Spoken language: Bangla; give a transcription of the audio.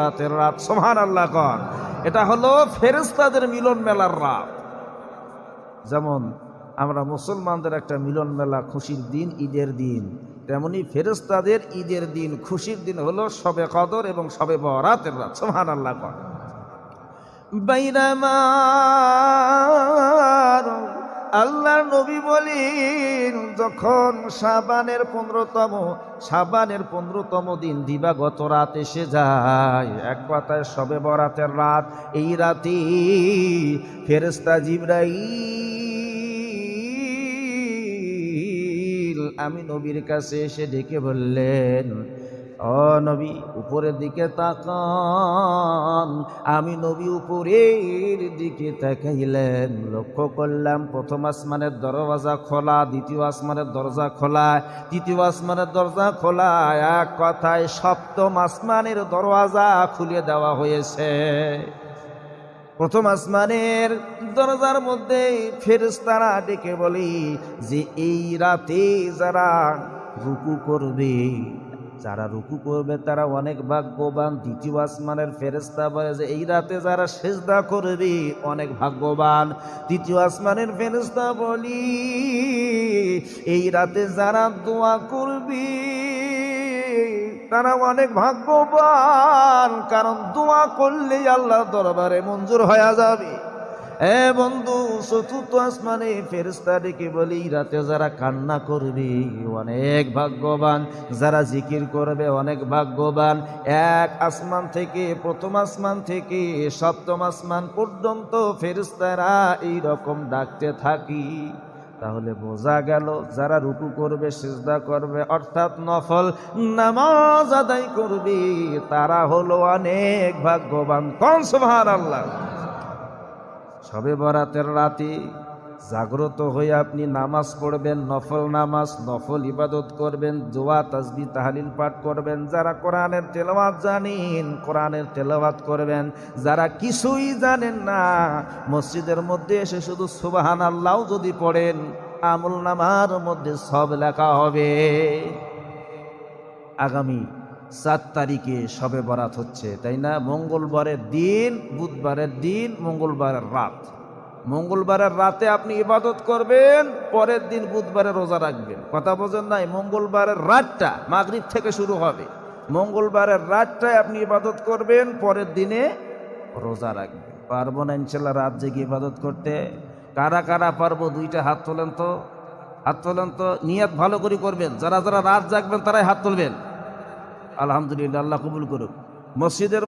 রাতের রাত, সুবহানাল্লাহ কন। এটা হলো ফেরেশতাদের মিলন মেলার রাত। যেমন আমরা মুসলমানদের একটা মিলন মেলা, খুশির দিন, ঈদের দিন, তেমনি ফেরেশতাদের ঈদের দিন, খুশির দিন হলো শবে কদর এবং শবে বরাতের রাত, সুবহানাল্লাহ কন। বাইনামা আল্লাহর নবী বলেন, যখন শাবানের 15তম দিন দিবাগত রাত এসে যায়, এক কথায় শবে বরাতের রাত, এই রাতে ফেরেশতা জিবরাইল আমি নবীর কাছে এসে ডেকে বললেন, ও নবী উপরের দিকে তাকান। আমি নবী উপরের দিকে তাকাইলেন, লক্ষ্য করলাম প্রথম আসমানের দরজা খোলা, দ্বিতীয় আসমানের দরজা খোলা, তৃতীয় আসমানের দরজা খোলা, এক কথায় সপ্তম আসমানের দরওয়াজা খুলে দেওয়া হয়েছে। প্রথম আসমানের দরজার মধ্যে ফেরেশতারা ডেকে বলি যে এই রাতে যারা রুকু করবে, তারা অনেক ভাগ্যবান। দ্বিতীয় আসমানের ফেরেশতা বলে যে এই রাতে যারা সিজদা করবে অনেক ভাগ্যবান। তৃতীয় আসমানের ফেরেশতা বলি এই রাতে যারা দোয়া করবে তারা অনেক ভাগ্যবান, কারণ দোয়া করলেই আল্লাহর দরবারে মঞ্জুর হয়ে যাবে। বন্ধু, চতুর্থ আসমানে ফেরেশতা ডেকে বলি রাতে যারা কান্না করবে অনেক ভাগ্যবান, যারা জিকির করবে অনেক ভাগ্যবান। এক আসমান থেকে, প্রথম আসমান থেকে সপ্তম আসমান পর্যন্ত ফেরেশতারা এইরকম ডাকতে থাকি। তাহলে বোঝা গেল যারা রুকু করবে, সিজদা করবে, অর্থাৎ নফল নামাজ আদায় করবে, তারা হলো অনেক ভাগ্যবান। কোন সুবহানাল্লাহ। শবে বরাতের রাতে জাগ্রত হয়ে আপনি নামাজ পড়বেন, নফল নামাজ, নফল ইবাদত করবেন, দোয়া তাসবিহ তাহলিল পাঠ করবেন। যারা কোরআনের তেলাওয়াত জানেন কোরআনের তেলাওয়াত করবেন, যারা কিছুই জানেন না মসজিদের মধ্যে এসে শুধু সুবহানাল্লাহ যদি পড়েন আমল নামার মধ্যে সব লেখা হবে। আগামী 7 তারিখে শবে বরাত হচ্ছে, তাই না? মঙ্গলবারের দিন, বুধবারের দিন, মঙ্গলবারের রাত। মঙ্গলবারের রাতে আপনি ইবাদত করবেন, পরের দিন বুধবারে রোজা রাখবেন। কথা বোঝেন নাই? মঙ্গলবারের রাতটা মাগরিব থেকে শুরু হবে, মঙ্গলবারের রাতটায় আপনি ইবাদত করবেন, পরের দিনে রোজা রাখবেন। পারবো না ইনশাল্লাহ রাত জেগে ইবাদত করতে? কারা কারা পারবো? দুইটা হাত তোলেন তো, হাত তোলেন তো। নিয়ত ভালো করে করবেন, যারা যারা রাত জাগবেন তারাই হাত তুলবেন। আলহামদুলিল্লাহ, আল্লাহ কবুল করুক। মসজিদের